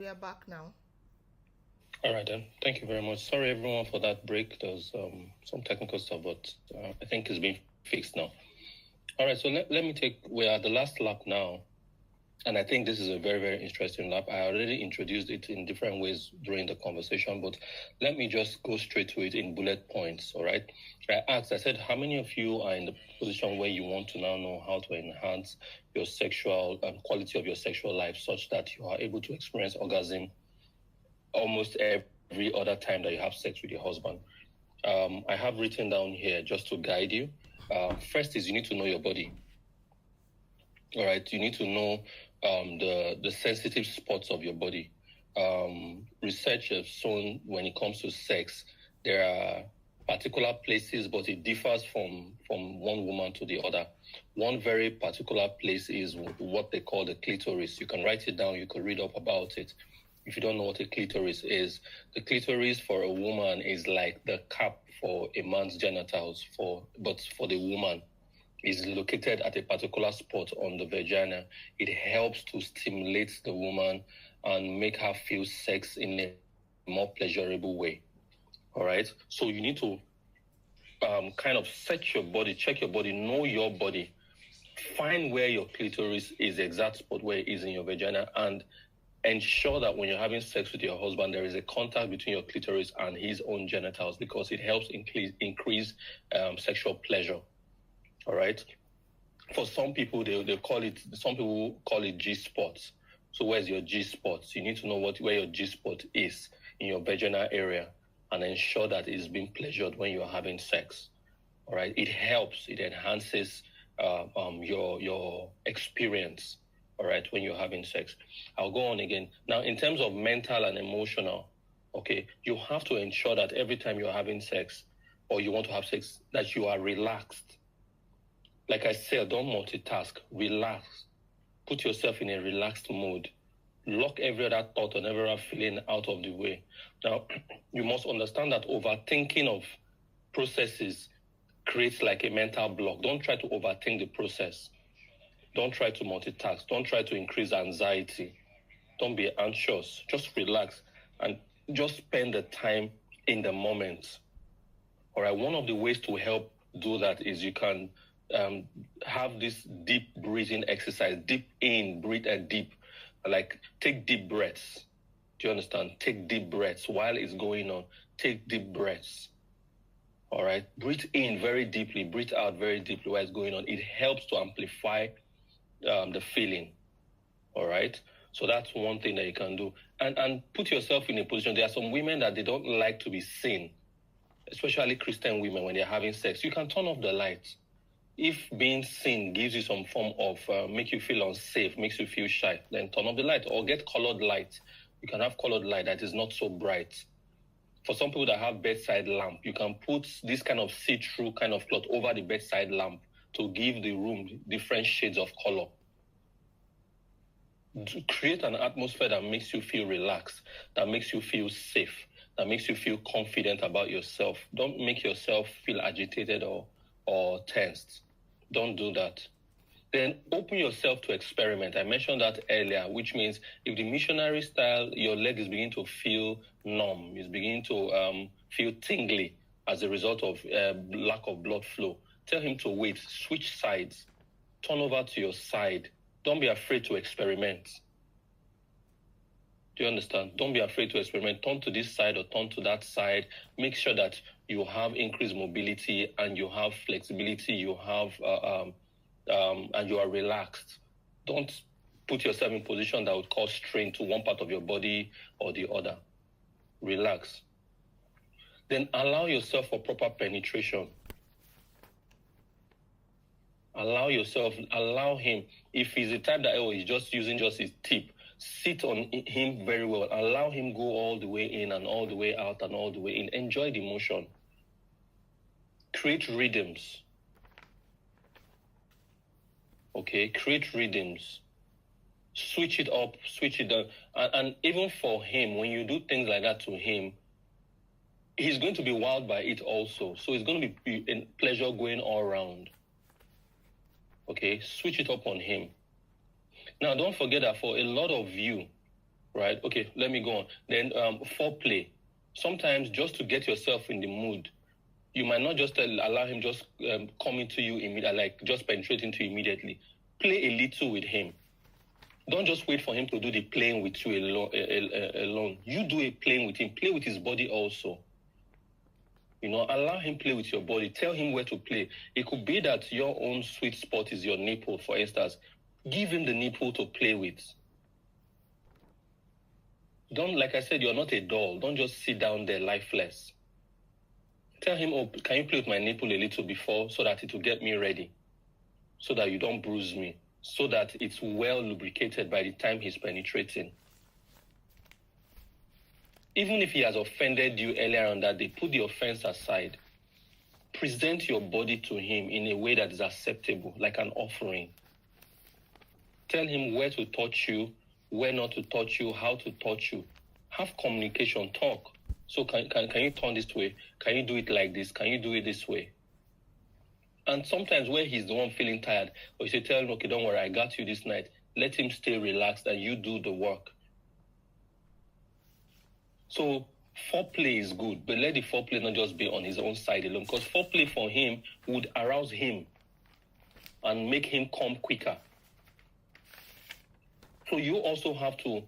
We are back now. All right, then. Thank you very much. Sorry, everyone, for that break. There was some technical stuff, but I think it's been fixed now. All right, so let me we're at the last lap now. And I think this is a very, very interesting lap. I already introduced it in different ways during the conversation, but let me just go straight to it in bullet points, all right? I said, how many of you are in the position where you want to now know how to enhance your sexual quality of your sexual life such that you are able to experience orgasm almost every other time that you have sex with your husband? I have written down here just to guide you. First is you need to know your body. All right, you need to know the sensitive spots of your body. Research has shown when it comes to sex, there are particular places, but it differs from one woman to the other. One very particular place is what they call the clitoris. You can write it down. You can read up about it. If you don't know what a clitoris is, the clitoris for a woman is like the cap for a man's genitals, but for the woman is located at a particular spot on the vagina. It helps to stimulate the woman and make her feel sex in a more pleasurable way. All right? So you need to kind of search your body, check your body, know your body, find where your clitoris is, the exact spot where it is in your vagina, and ensure that when you're having sex with your husband, there is a contact between your clitoris and his own genitals, because it helps increase sexual pleasure. All right. For some people, some people call it G spots. So where's your G spots? You need to know where your G spot is in your vaginal area and ensure that it's being pleasured when you are having sex. All right. It helps. It enhances your experience. All right. When you're having sex. I'll go on again. Now, in terms of mental and emotional, okay, you have to ensure that every time you're having sex or you want to have sex, that you are relaxed. Like I said, don't multitask. Relax. Put yourself in a relaxed mode. Lock every other thought and every other feeling out of the way. Now, you must understand that overthinking of processes creates like a mental block. Don't try to overthink the process. Don't try to multitask. Don't try to increase anxiety. Don't be anxious. Just relax and just spend the time in the moment. All right. One of the ways to help do that is you can have this deep breathing exercise. Deep in, breathe and deep. Like take deep breaths. Do you understand? Take deep breaths while it's going on. Take deep breaths. All right. Breathe in very deeply. Breathe out very deeply while it's going on. It helps to amplify the feeling. All right. So that's one thing that you can do. And put yourself in a position. There are some women that they don't like to be seen, especially Christian women when they're having sex. You can turn off the lights. If being seen gives you some form of make you feel unsafe, makes you feel shy, then turn off the light or get colored light. You can have colored light that is not so bright. For some people that have bedside lamp, you can put this kind of see-through kind of cloth over the bedside lamp to give the room different shades of color. Create an atmosphere that makes you feel relaxed, that makes you feel safe, that makes you feel confident about yourself. Don't make yourself feel agitated or tensed. Don't do that. Then open yourself to experiment. I mentioned that earlier, which means if the missionary style, your leg is beginning to feel numb, is beginning to feel tingly as a result of lack of blood flow, tell him to wait, switch sides, turn over to your side. Don't be afraid to experiment. Do you understand? Don't be afraid to experiment. Turn to this side or turn to that side. Make sure that you have increased mobility and you have flexibility, you have and you are relaxed. Don't put yourself in a position that would cause strain to one part of your body or the other. Relax. Then allow yourself for proper penetration. Allow him. If he's the type that he's just using just his tip, sit on him very well. Allow him go all the way in and all the way out and all the way in. Enjoy the motion. Create rhythms. Okay, create rhythms. Switch it up, switch it down. And even for him, when you do things like that to him, he's going to be wowed by it also. So it's going to be a pleasure going all around. Okay, switch it up on him. Now, don't forget that for a lot of you, right? Okay, let me go on. Then foreplay. Sometimes just to get yourself in the mood, you might not just allow him just come into you immediately, like just penetrate into you immediately. Play a little with him. Don't just wait for him to do the playing with you alone. You do a playing with him. Play with his body also. Allow him play with your body. Tell him where to play. It could be that your own sweet spot is your nipple, for instance. Give him the nipple to play with. Don't, like I said, you're not a doll. Don't just sit down there lifeless. Tell him, oh, can you play with my nipple a little before so that it will get me ready? So that you don't bruise me. So that it's well lubricated by the time he's penetrating. Even if he has offended you earlier on that day, put the offense aside. Present your body to him in a way that is acceptable, like an offering. Tell him where to touch you, where not to touch you, how to touch you. Have communication, talk. So can you turn this way? Can you do it like this? Can you do it this way? And sometimes where he's the one feeling tired, or you say, tell him, okay, don't worry, I got you this night. Let him stay relaxed and you do the work. So foreplay is good, but let the foreplay not just be on his own side alone, because foreplay for him would arouse him and make him come quicker. So you also have to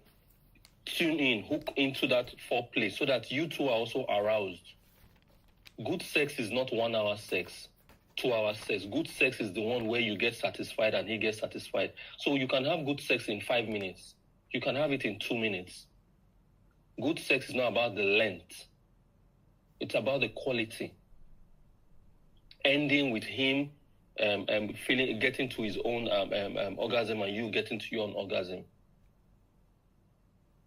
tune in, hook into that foreplay so that you two are also aroused. Good sex is not 1 hour sex, 2 hour sex. Good sex is the one where you get satisfied and he gets satisfied. So you can have good sex in 5 minutes. You can have it in 2 minutes. Good sex is not about the length. It's about the quality. Ending with him getting to his own orgasm and you getting to your own orgasm.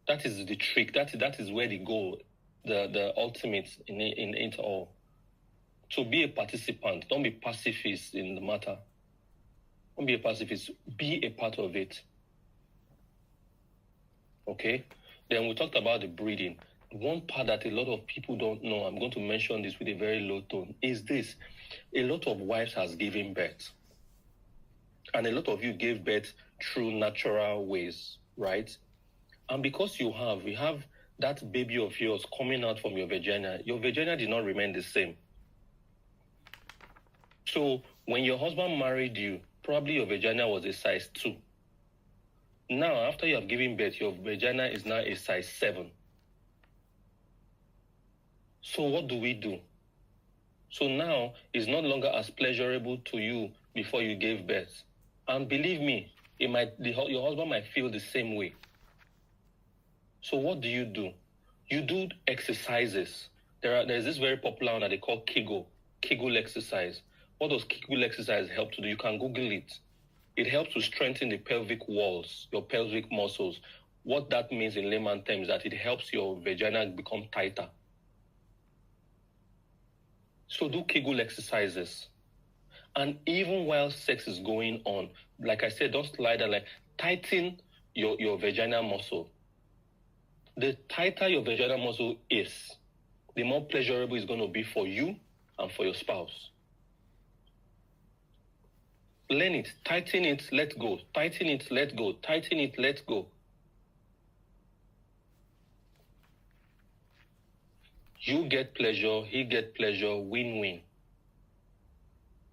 That is the trick. That is where the goal, the ultimate in it all. So be a participant. Don't be pacifist in the matter. Don't be a pacifist. Be a part of it. Okay? Then we talked about the breeding. One part that a lot of people don't know, I'm going to mention this with a very low tone, is this. A lot of wives has given birth. And a lot of you gave birth through natural ways, right? And because you have that baby of yours coming out from your vagina did not remain the same. So when your husband married you, probably your vagina was a size 2. Now, after you have given birth, your vagina is now a size 7. So what do we do? So now, it's no longer as pleasurable to you before you gave birth. And believe me, your husband might feel the same way. So what do? You do exercises. There's this very popular one that they call Kegel exercise. What does Kegel exercise help to do? You can Google it. It helps to strengthen the pelvic walls, your pelvic muscles. What that means in layman terms is that it helps your vagina become tighter. So do Kegel exercises. And even while sex is going on, like I said, don't slide and tighten your vaginal muscle. The tighter your vaginal muscle is, the more pleasurable it's going to be for you and for your spouse. Learn it, tighten it, let go, tighten it, let go, tighten it, let go. You get pleasure, he get pleasure, win-win.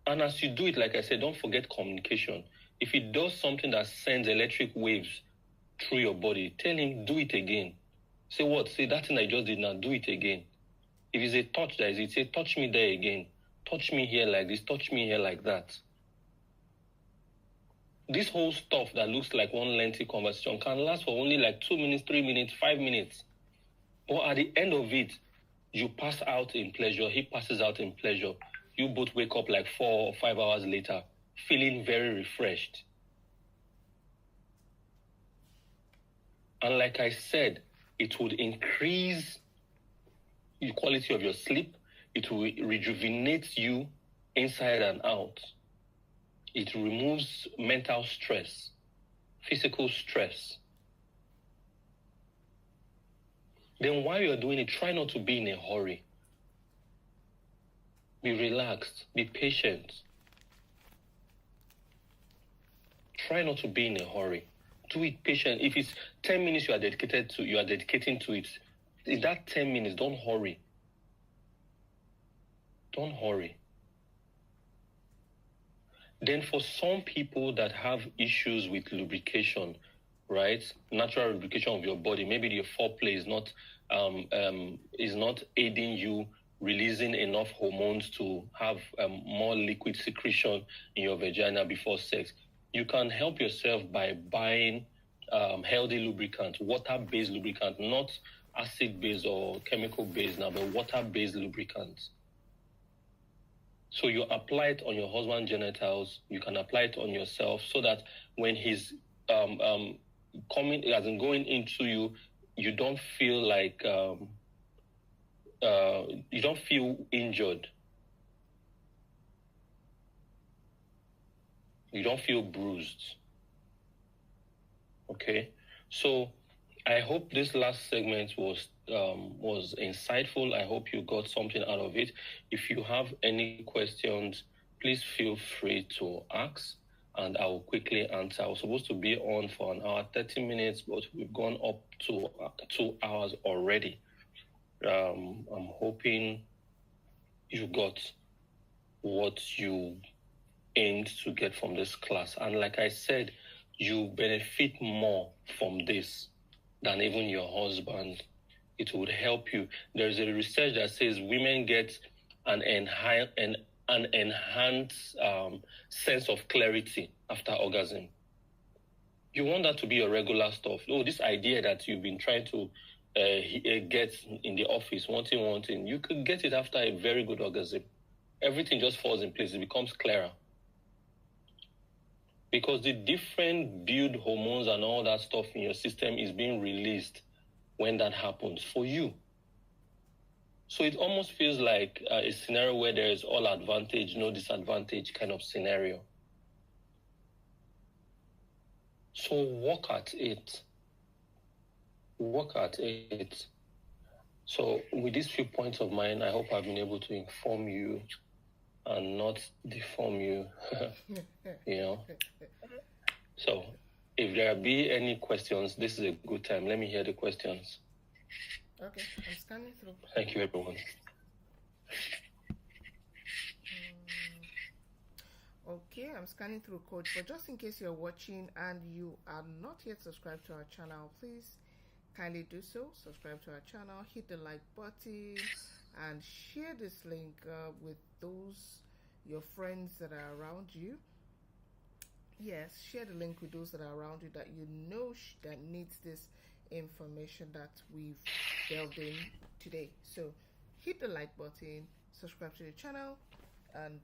And as you do it, like I said, don't forget communication. If he does something that sends electric waves through your body, tell him, do it again. Say what? Say that thing I just did now, do it again. If it's a touch, say, touch me there again. Touch me here like this, touch me here like that. This whole stuff that looks like one lengthy conversation can last for only 2 minutes, 3 minutes, 5 minutes. But at the end of it, you pass out in pleasure, he passes out in pleasure. You both wake up 4 or 5 hours later, feeling very refreshed. And like I said, it would increase the quality of your sleep. It will rejuvenate you inside and out. It removes mental stress, physical stress. Then while you're doing it, try not to be in a hurry. Be relaxed, be patient. Try not to be in a hurry. do it patient. If it's 10 minutes you are dedicating to it. In that 10 minutes, don't hurry. Don't hurry. Then for some people that have issues with lubrication, right? Natural lubrication of your body, maybe your foreplay is not aiding you releasing enough hormones to have more liquid secretion in your vagina before sex. You can help yourself by buying healthy lubricant, water-based lubricant, not acid-based or chemical-based now, but water-based lubricant. So you apply it on your husband's genitals, you can apply it on yourself, so that when he's going into you, you don't feel like you don't feel injured. You don't feel bruised. Okay, so I hope this last segment was insightful. I hope you got something out of it. If you have any questions, please feel free to ask, and I will quickly answer. I was supposed to be on for an hour, 30 minutes, but we've gone up to 2 hours already. I'm hoping you got what you aimed to get from this class. And like I said, you benefit more from this than even your husband. It would help you. There's a research that says women get an enhanced sense of clarity after orgasm. You want that to be your regular stuff. Oh, this idea that you've been trying to get in the office, wanting, you could get it after a very good orgasm. Everything just falls in place. It becomes clearer. Because the different build hormones and all that stuff in your system is being released when that happens for you. So it almost feels like a scenario where there is all advantage, no disadvantage kind of scenario. So work at it. Work at it. So with these few points of mine, I hope I've been able to inform you and not deform you, you know. So if there be any questions, this is a good time. Let me hear the questions. Okay, I'm scanning through. Thank you, everyone. Okay, I'm scanning through, Coach. But just in case you're watching and you are not yet subscribed to our channel, please kindly do so. Subscribe to our channel, hit the like button, and share this link with your friends that are around you. Yes, share the link with those that are around you that you know that needs this information that we've delved in today. So hit the like button, subscribe to the channel, and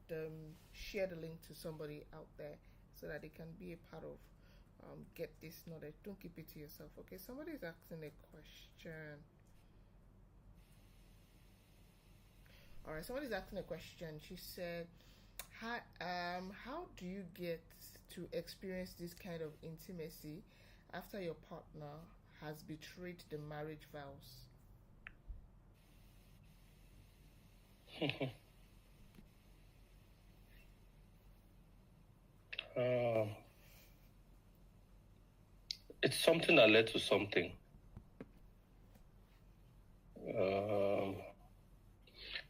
share the link to somebody out there so that they can be a part of get this knowledge. Don't keep it to yourself. Okay, somebody is asking a question. All right, somebody's asking a question. She said, "Hi, how do you get to experience this kind of intimacy after your partner has betrayed the marriage vows?" It's something that led to something.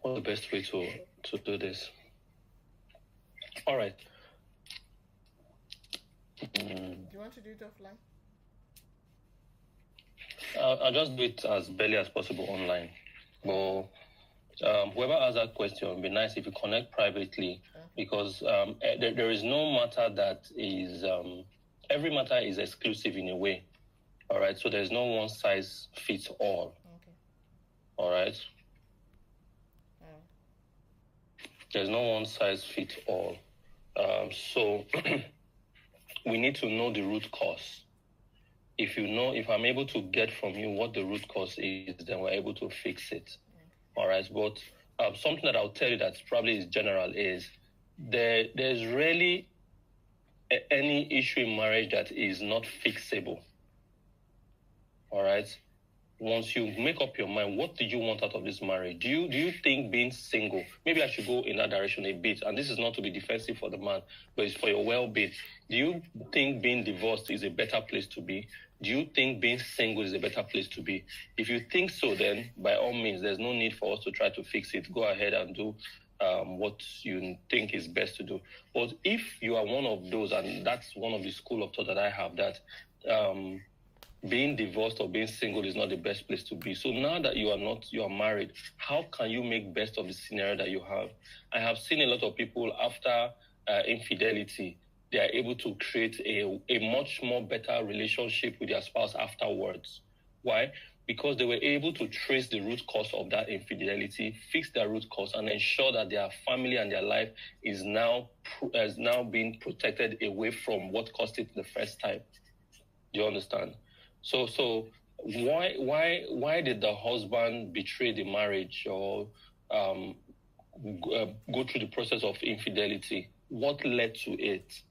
What's the best way to do this? All right. Do you want to do it offline? I'll just do it as barely as possible online. But whoever asks that question, it would be nice if you connect privately, because there is no matter that is, every matter is exclusive in a way. All right, so there's no one size fits all. Okay. All right. There's no one size fits all. So we need to know the root cause. If I'm able to get from you what the root cause is, then we're able to fix it. All right. But something that I'll tell you that probably is general is there's rarely any issue in marriage that is not fixable. All right. once you make up your mind, what do you want out of this marriage? Do you think being single, maybe I should go in that direction a bit, and this is not to be defensive for the man, but it's for your well-being. Do you think being divorced is a better place to be? Do you think being single is a better place to be? If you think so, then by all means, there's no need for us to try to fix it. Go ahead and do what you think is best to do. But if you are one of those, and that's one of the school of thought that I have, that being divorced or being single is not the best place to be. So now that you are married, how can you make best of the scenario that you have? I have seen a lot of people after infidelity, they are able to create a much more better relationship with their spouse afterwards. Why? Because they were able to trace the root cause of that infidelity, fix their root cause, and ensure that their family and their life is now being protected away from what caused it the first time. Do you understand? So why did the husband betray the marriage or go through the process of infidelity? What led to it?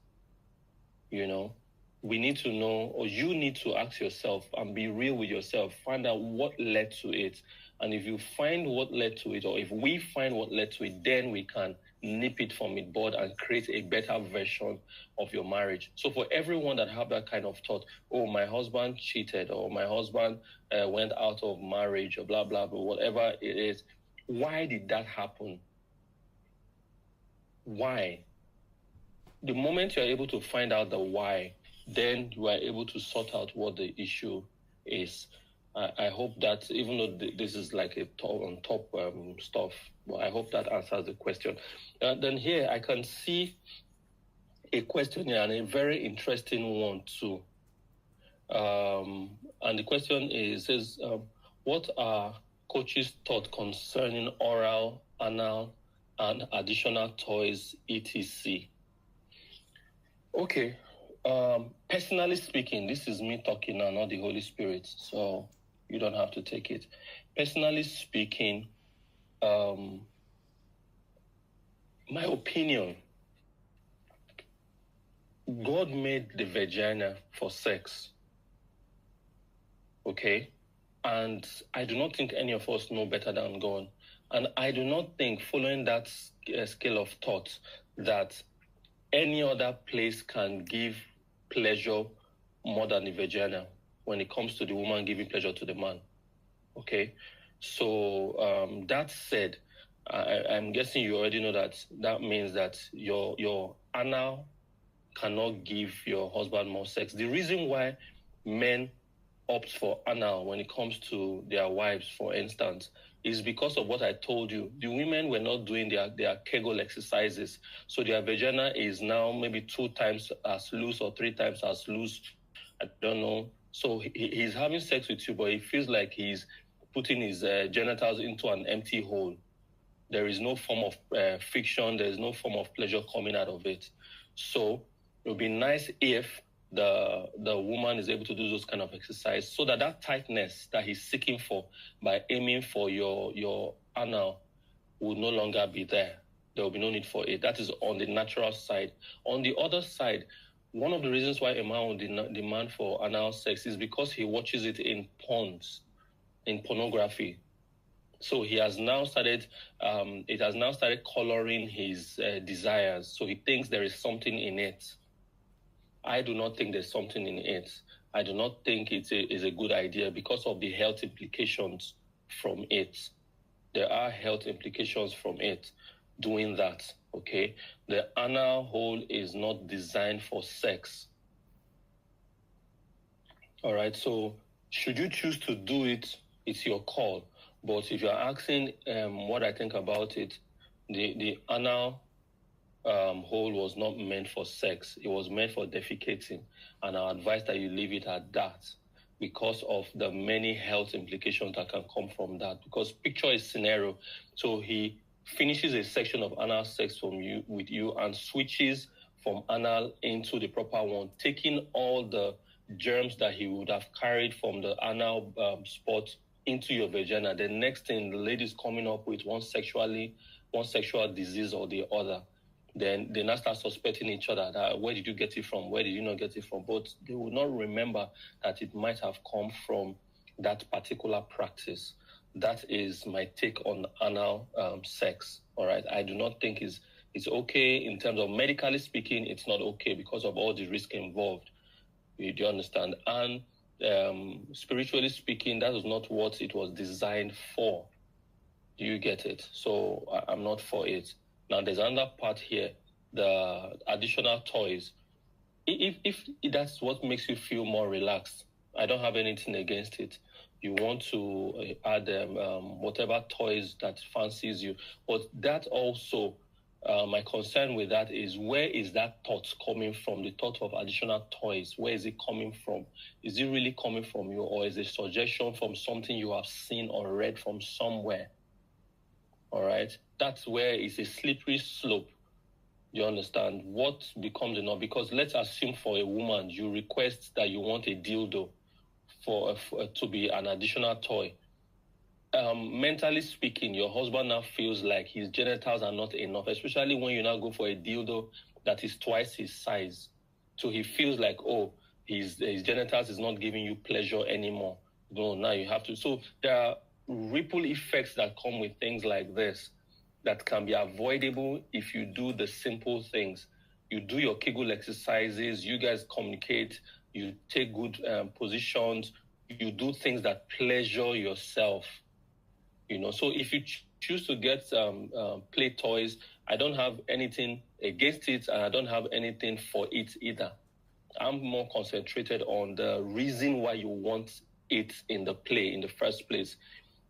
You know, we need to know, or you need to ask yourself and be real with yourself. Find out what led to it. And if you find what led to it, or if we find what led to it, then we can nip it from its bud and create a better version of your marriage. So for everyone that have that kind of thought, oh, my husband cheated, or my husband went out of marriage, or blah, blah, blah, whatever it is, why did that happen? Why? The moment you're able to find out the why, then you are able to sort out what the issue is. I hope that, even though this is like a top stuff, but I hope that answers the question. Then here I can see a question here, and a very interesting one too. And the question says, what are coaches' thoughts concerning oral, anal, and additional toys, etc.? Okay. Personally speaking, this is me talking now, not the Holy Spirit, so you don't have to take it. Personally speaking, my opinion, God made the vagina for sex, okay? And I do not think any of us know better than God. And I do not think, following that scale of thought, that any other place can give pleasure more than the vagina when it comes to the woman giving pleasure to the man. Okay? So that said, I'm guessing you already know that means that your anal cannot give your husband more sex. The reason why men opt for anal when it comes to their wives, for instance, is because of what I told you. The women were not doing their Kegel exercises. So their vagina is now maybe 2 times as loose or 3 times as loose. I don't know. So he's having sex with you, but he feels like he's putting his genitals into an empty hole. There is no form of friction. There is no form of pleasure coming out of it. So it would be nice if the woman is able to do those kind of exercise, so that tightness that he's seeking for by aiming for your anal will no longer be there. There will be no need for it. That is on the natural side. On the other side, one of the reasons why a man would demand for anal sex is because he watches it in pornography. So he has now started, it has now started coloring his desires. So he thinks there is something in it. I do not think there's something in it. I do not think it is a good idea because of the health implications from it. There are health implications from it doing that, okay? The anal hole is not designed for sex. All right, so should you choose to do it, it's your call. But if you're asking what I think about it, the anal hole was not meant for sex. It was meant for defecating. And I advise that you leave it at that because of the many health implications that can come from that. Because picture a scenario. So he finishes a section of anal sex with you and switches from anal into the proper one, taking all the germs that he would have carried from the anal spot into your vagina. The next thing, the lady's coming up with one sexual disease or the other. Then they now start suspecting each other that where did you get it from? Where did you not get it from? But they will not remember that it might have come from that particular practice. That is my take on anal sex. All right. I do not think it's okay in terms of medically speaking. It's not okay because of all the risk involved. Do you understand? And spiritually speaking, that is not what it was designed for. Do you get it? So I'm not for it. Now, there's another part here, the additional toys. If that's what makes you feel more relaxed, I don't have anything against it. You want to add whatever toys that fancies you. But that also, my concern with that is, where is that thought coming from? The thought of additional toys, where is it coming from? Is it really coming from you, or is it a suggestion from something you have seen or read from somewhere? All right? That's where it's a slippery slope. You understand? What becomes enough? Because let's assume for a woman, you request that you want a dildo for to be an additional toy. Mentally speaking, your husband now feels like his genitals are not enough, especially when you now go for a dildo that is twice his size. So he feels like, oh, his genitals is not giving you pleasure anymore. No, now you have to. So there are ripple effects that come with things like this that can be avoidable if you do the simple things. You do your Kegel exercises, you guys communicate, you take good positions, you do things that pleasure yourself. So if you choose to get play toys, I don't have anything against it, and I don't have anything for it either. I'm more concentrated on the reason why you want it in the play in the first place.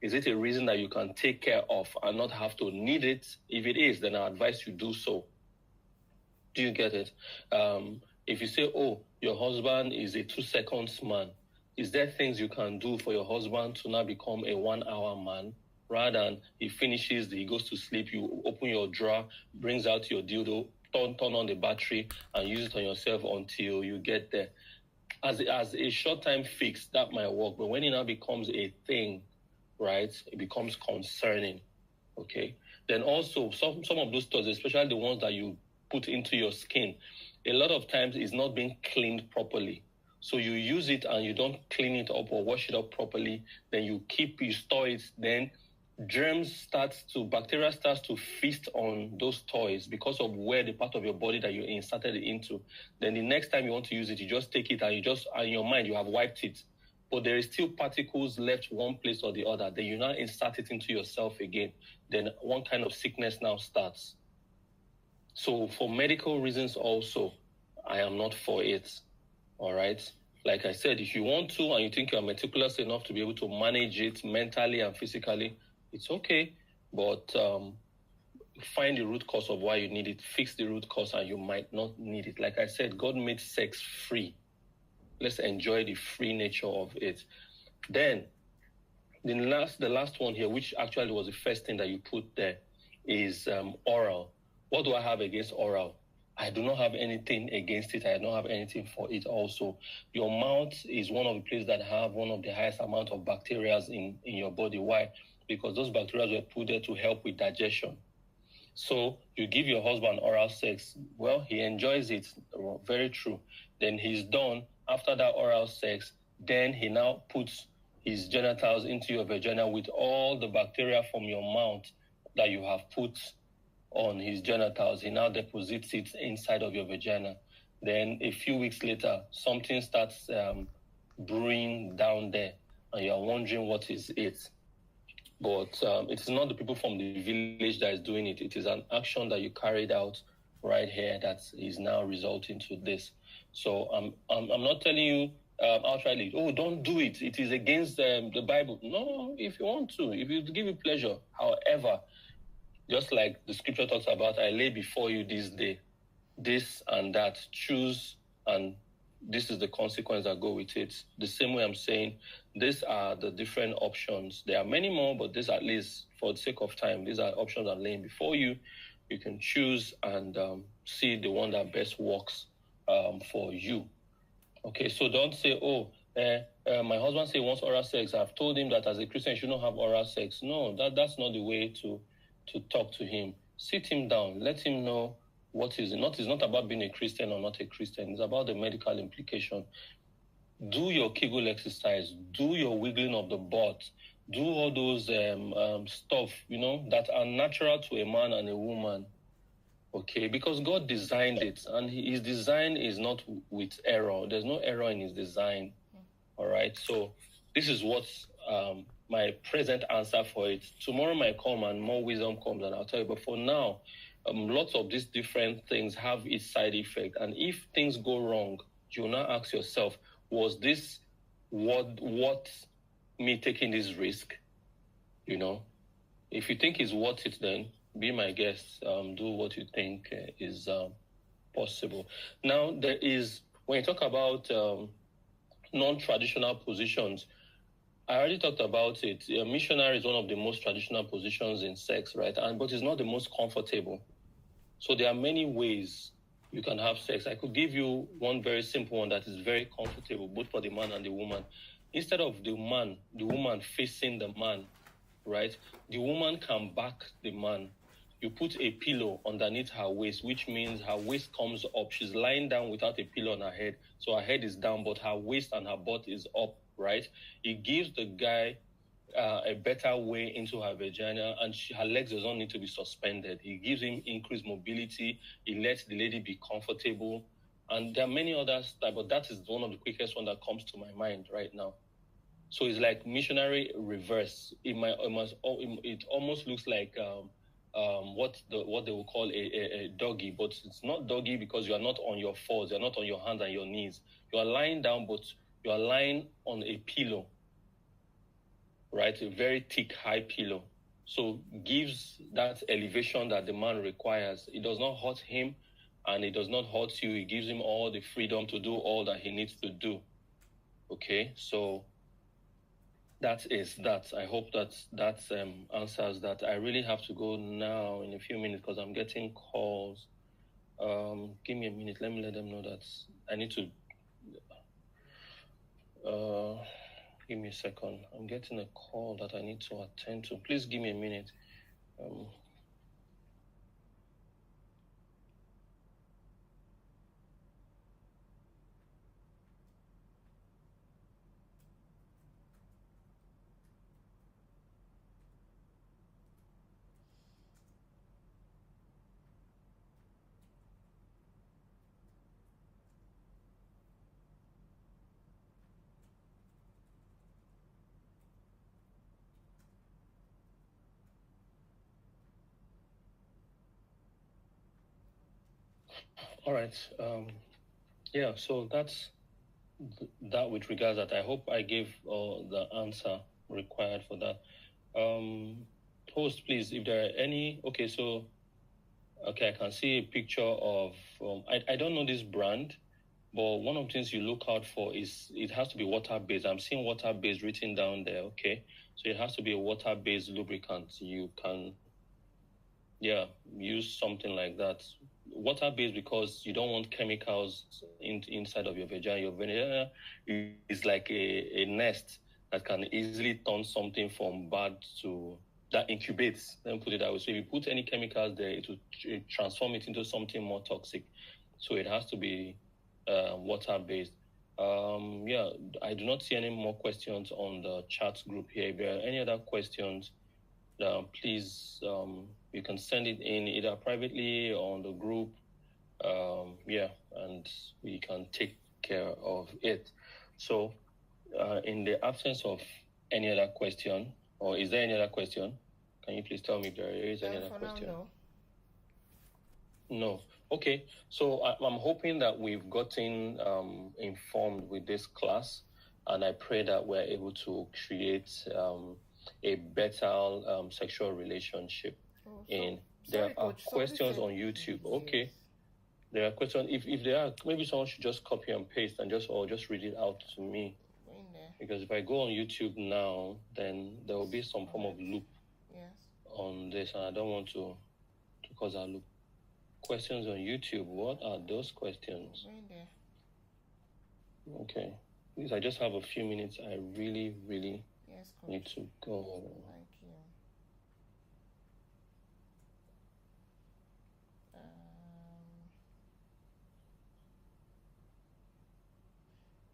Is it a reason that you can take care of and not have to need it? If it is, then I advise you do so. Do you get it? If you say, oh, your husband is a 2 seconds man, is there things you can do for your husband to now become a 1 hour man? Rather than he finishes, he goes to sleep, you open your drawer, brings out your dildo, turn on the battery, and use it on yourself until you get there. As a short-time fix, that might work. But when it now becomes a thing, right, it becomes concerning, okay? Then also, some of those toys, especially the ones that you put into your skin, a lot of times is not being cleaned properly. So you use it and you don't clean it up or wash it up properly, then you store it, then bacteria starts to feast on those toys because of where the part of your body that you inserted it into. Then the next time you want to use it, you just take it and in your mind, you have wiped it. But there is still particles left one place or the other. Then you now insert it into yourself again. Then one kind of sickness now starts. So for medical reasons also, I am not for it. All right? Like I said, if you want to and you think you're meticulous enough to be able to manage it mentally and physically, it's okay. But find the root cause of why you need it. Fix the root cause and you might not need it. Like I said, God made sex free. Let's enjoy the free nature of it. Then, the last one here, which actually was the first thing that you put there, is oral. What do I have against oral? I do not have anything against it. I don't have anything for it also. Your mouth is one of the places that have one of the highest amount of bacteria in your body. Why? Because those bacteria were put there to help with digestion. So you give your husband oral sex. Well, he enjoys it. Very true. Then he's done. After that oral sex, then he now puts his genitals into your vagina with all the bacteria from your mouth that you have put on his genitals. He now deposits it inside of your vagina. Then a few weeks later, something starts brewing down there, and you're wondering what is it. But it is not the people from the village that is doing it. It is an action that you carried out right here that is now resulting to this. So I'm not telling you outrightly, oh, don't do it. It is against the Bible. No, if you want to, if it give you pleasure. However, just like the scripture talks about, I lay before you this day, this and that, choose, and this is the consequence that go with it. The same way I'm saying, these are the different options. There are many more, but these, at least for the sake of time, these are options I'm laying before you. You can choose and see the one that best works for you. Okay, so don't say, oh, my husband say he wants oral sex. I've told him that as a Christian, you should not have oral sex. No, that's not the way to talk to him. Sit him down. Let him know what is it. It's not about being a Christian or not a Christian. It's about the medical implication. do your Kegel exercise, do your wiggling of the butt, do all those stuff, that are natural to a man and a woman. Okay, because God designed it, and his design is not with error. There's no error in his design. All right, so this is what my present answer for it. Tomorrow might come and more wisdom comes, and I'll tell you. But for now, lots of these different things have its side effect, and if things go wrong, you'll now ask yourself, was this what me taking this risk? If you think it's worth it, then be my guest. Do what you think is possible. Now, there is, when you talk about non-traditional positions, I already talked about it. A missionary is one of the most traditional positions in sex, right? But it's not the most comfortable. So there are many ways you can have sex. I could give you one very simple one that is very comfortable, both for the man and the woman. Instead of the woman facing the man, right? The woman can back the man. You put a pillow underneath her waist, which means her waist comes up. She's lying down without a pillow on her head. So her head is down, but her waist and her butt is up, right? It gives the guy a better way into her vagina, and her legs does not need to be suspended. It gives him increased mobility. It lets the lady be comfortable. And there are many others, but that is one of the quickest one that comes to my mind right now. So it's like missionary reverse. It almost looks like what they will call a doggy, but it's not doggy because you are not on your fours, you're not on your hands and your knees. You are lying down, but you are lying on a pillow, right? A very thick, high pillow. So gives that elevation that the man requires. It does not hurt him, and it does not hurt you. It gives him all the freedom to do all that he needs to do. Okay, so that is that. I hope that answers that. I really have to go now in a few minutes because I'm getting calls. Give me a minute. Let me let them know that I need to. Give me a second. I'm getting a call that I need to attend to. Please give me a minute. All right. Yeah, so that's that with regards that. I hope I gave the answer required for that. Host, please, if there are any. Okay, so I can see a picture of. I don't know this brand, but one of the things you look out for is it has to be water-based. I'm seeing water-based written down there. Okay, so it has to be a water-based lubricant. You can, use something like that. Water-based because you don't want chemicals inside of your vagina. Your vagina is like a nest that can easily turn something from bad to that incubates. Let me put it that way. So if you put any chemicals there, it will transform it into something more toxic. So it has to be water-based. I do not see any more questions on the chat group here. If there are any other questions, please, you can send it in either privately or on the group. And we can take care of it. So, in the absence of any other question, or is there any other question? Can you please tell me if there is any other question? Now, no. No. Okay. So I'm hoping that we've gotten informed with this class, and I pray that we're able to create a better sexual relationship. There are questions on YouTube. Yes. Okay. There are questions. If there are, maybe someone should just copy and paste and just read it out to me. Because if I go on YouTube now, then there will be some form of loop on this, and I don't want to cause a loop. Questions on YouTube. What are those questions? Okay. Please, I just have a few minutes. I really, really need to go. Thank you.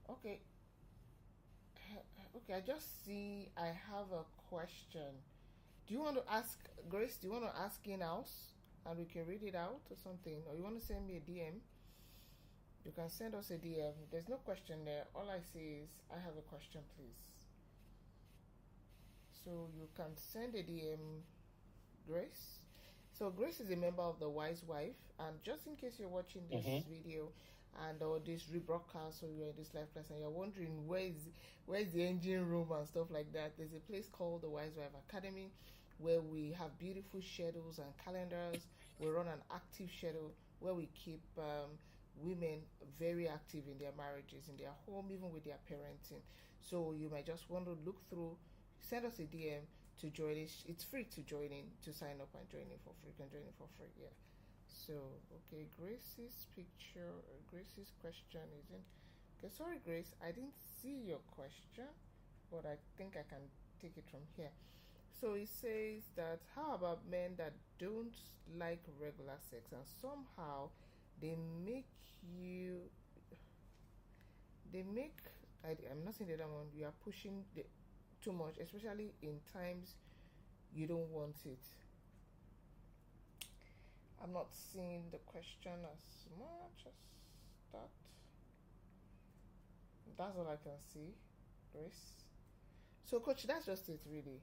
Okay. Okay, I just see I have a question. Do you want to ask, Grace, do you want to ask in house and we can read it out or something? Or you want to send me a DM? You can send us a DM. There's no question there. All I say is, I have a question, please. So you can send a DM, Grace. So Grace is a member of the Wise Wife, and just in case you're watching this video and or this rebroadcast, or you're in this live class and you're wondering where's the engine room and stuff like that, there's a place called the Wise Wife Academy where we have beautiful schedules and calendars. We run an active schedule where we keep women very active in their marriages, in their home, even with their parenting. So you might just want to look through, send us a DM to join it. It's free to join in, to sign up and join in for free. You can join in for free, yeah. So, okay, Grace's picture, Grace's question is in. Okay, sorry, Grace, I didn't see your question, but I think I can take it from here. So it says that, how about men that don't like regular sex and somehow they make you, I'm not saying the other one, you are pushing too much, especially in times you don't want it. I'm not seeing the question as much as that. That's all I can see, Grace. So, Coach, that's just it, really.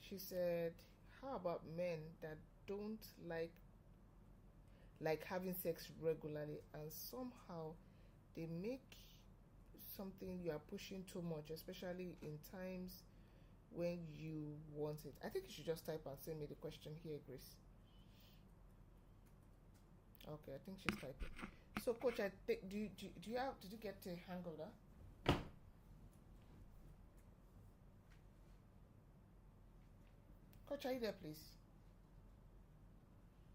She said, how about men that don't like having sex regularly and somehow they make something you are pushing too much, especially in times when you want it? I think you should just type and send me the question here, Grace. Okay, I think she's typing. So, Coach, I think did you get the hang of that? Coach, are you there, please?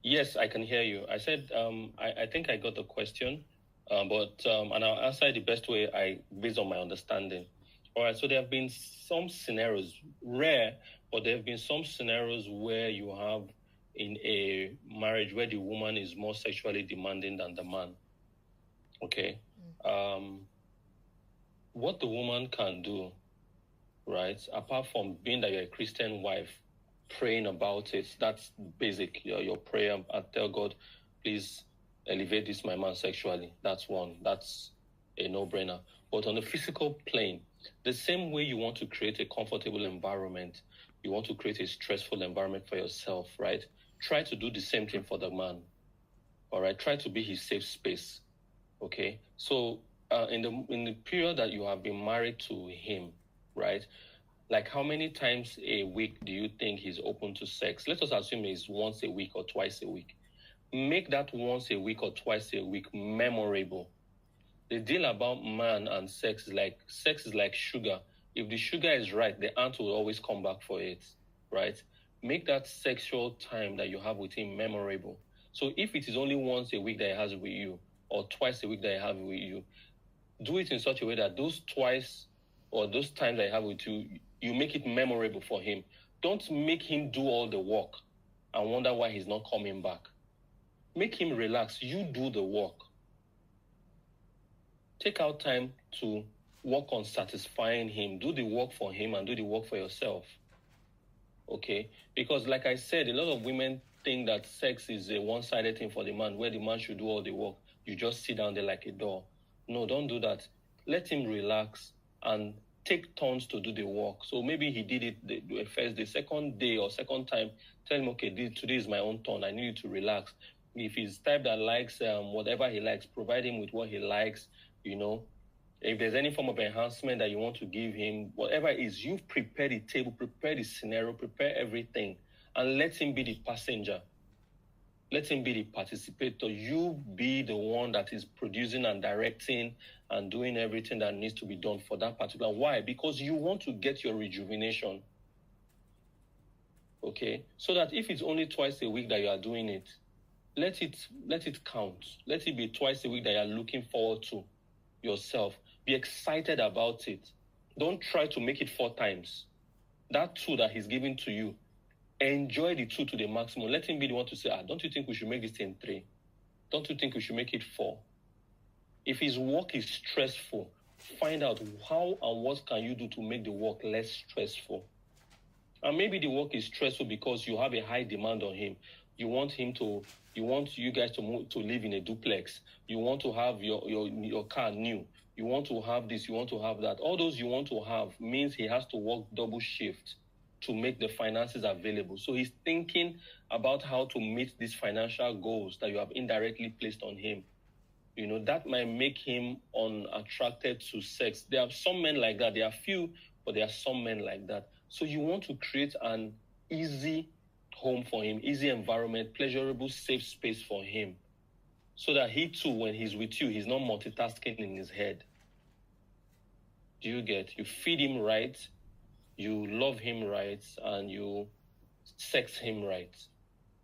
Yes, I can hear you. I said I think I got the question, but and I'll answer the best way based on my understanding. All right, so there have been some scenarios, rare, but there have been some scenarios where you have in a marriage where the woman is more sexually demanding than the man. Okay. What the woman can do, right, apart from being that you're a Christian wife, praying about it, that's basic. Your prayer and tell God, please elevate this my man sexually. That's one. That's a no-brainer. But on the physical plane, the same way you want to create a comfortable environment, you want to create a stressful environment for yourself, right? Try to do the same thing for the man. All right, try to be his safe space. Okay, so in the period that you have been married to him, right? Like, how many times a week do you think he's open to sex? Let us assume it's once a week or twice a week. Make that once a week or twice a week memorable. The deal about man and sex is like sugar. If the sugar is right, the aunt will always come back for it, right? Make that sexual time that you have with him memorable. So if it is only once a week that he has with you, or twice a week that he has with you, do it in such a way that those twice or those times that I have with you, you make it memorable for him. Don't make him do all the work and wonder why he's not coming back. Make him relax. You do the work. Take out time to work on satisfying him. Do the work for him and do the work for yourself. Okay? Because like I said, a lot of women think that sex is a one-sided thing for the man, where the man should do all the work. You just sit down there like a doll. No, don't do that. Let him relax and take turns to do the work. So maybe he did it the first day, second day or second time, tell him, okay, today is my own turn. I need you to relax. If he's type that likes whatever he likes, provide him with what he likes, you know. If there's any form of enhancement that you want to give him, whatever it is, you've prepared the table, prepare the scenario, prepare everything, and let him be the passenger. Let him be the participator. You be the one that is producing and directing and doing everything that needs to be done for that particular. Why? Because you want to get your rejuvenation. Okay? So that if it's only twice a week that you are doing it, let it count. Let it be twice a week that you are looking forward to yourself. Be excited about it. Don't try to make it 4 times. That 2 that he's giving to you, enjoy the 2 to the maximum. Let him be the one to say, don't you think we should make this thing 3? Don't you think we should make it 4? If his work is stressful, find out how and what can you do to make the work less stressful. And maybe the work is stressful because you have a high demand on him. You want you guys to move, to live in a duplex. You want to have your car new. You want to have this, you want to have that. All those you want to have means he has to work double shift to make the finances available. So he's thinking about how to meet these financial goals that you have indirectly placed on him. That might make him unattracted to sex. There are some men like that. There are few, but there are some men like that. So you want to create an easy home for him, easy environment, pleasurable, safe space for him, so that he too, when he's with you, he's not multitasking in his head. Do you get? You feed him right, you love him right, and you sex him right.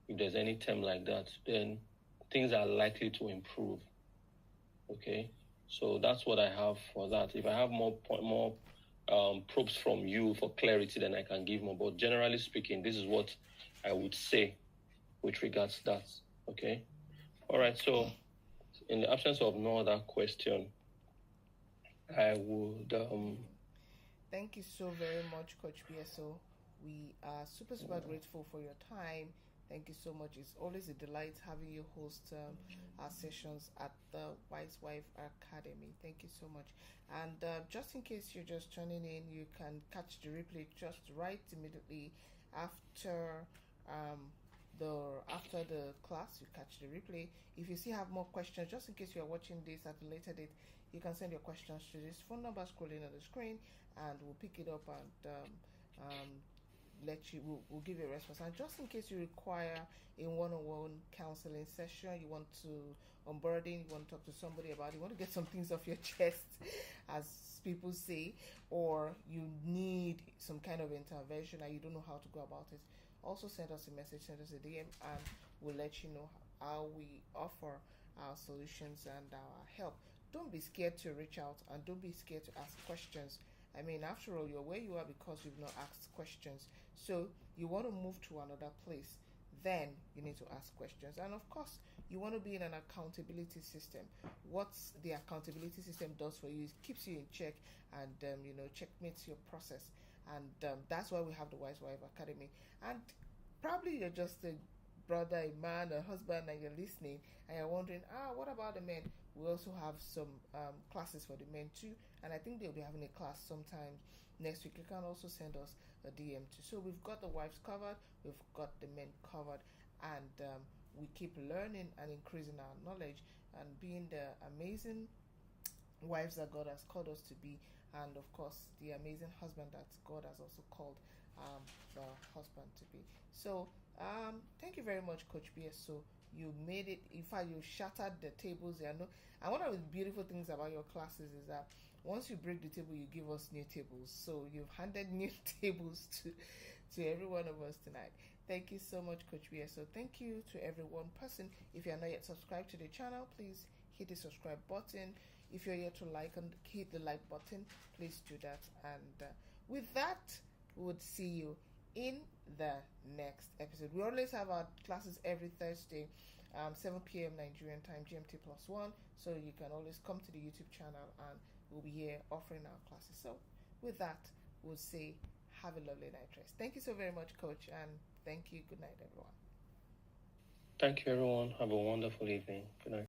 If there's any term like that, then things are likely to improve. Okay, so that's what I have for that. If I have more probes from you for clarity, then I can give more. But generally speaking, this is what I would say with regards to that. Okay, all right. So, in the absence of no other question, I would. Thank you so very much, Coach BSO. We are super grateful for your time. Thank you so much. It's always a delight having you host our sessions at the Wise Wife Academy. Thank you so much. And just in case you're just tuning in, you can catch the replay just right immediately after the class. You catch the replay. If you still have more questions, just in case you are watching this at a later date, you can send your questions to this phone number scrolling on the screen, and we'll pick it up and we'll give you a response. And just in case you require a one-on-one counseling session, you want to onboarding, you want to talk to somebody about it, you want to get some things off your chest, as people say, or you need some kind of intervention and you don't know how to go about it, also send us a message, send us a DM, and we'll let you know how we offer our solutions and our help. Don't be scared to reach out, and don't be scared to ask questions. I mean, after all, you're where you are because you've not asked questions. So you want to move to another place, then you need to ask questions. And of course, you want to be in an accountability system. What the accountability system does for you is keeps you in check and checkmates your process. And that's why we have the Wise Wife Academy. And probably you're just a brother, a man, a husband, and you're listening, and you're wondering, what about the men? We also have some classes for the men too, and I think they'll be having a class sometime next week. You can also send us a DM too. So we've got the wives covered, we've got the men covered, and we keep learning and increasing our knowledge and being the amazing wives that God has called us to be, and of course the amazing husband that God has also called the husband to be. So thank you very much, Coach BSO. You made it. In fact, you shattered the tables. And one of the beautiful things about your classes is that once you break the table, you give us new tables. So you've handed new tables to every one of us tonight. Thank you so much, Coach BSO. Thank you to every one person. If you are not yet subscribed to the channel, please hit the subscribe button. If you're yet to like and hit the like button, please do that. And with that, we would see you in the next episode. We always have our classes every Thursday, 7 p.m. Nigerian time, GMT +1. So you can always come to the YouTube channel and we'll be here offering our classes. So with that, we'll say have a lovely night rest. Thank you so very much, Coach, and thank you. Good night, everyone. Thank you, everyone. Have a wonderful evening. Good night.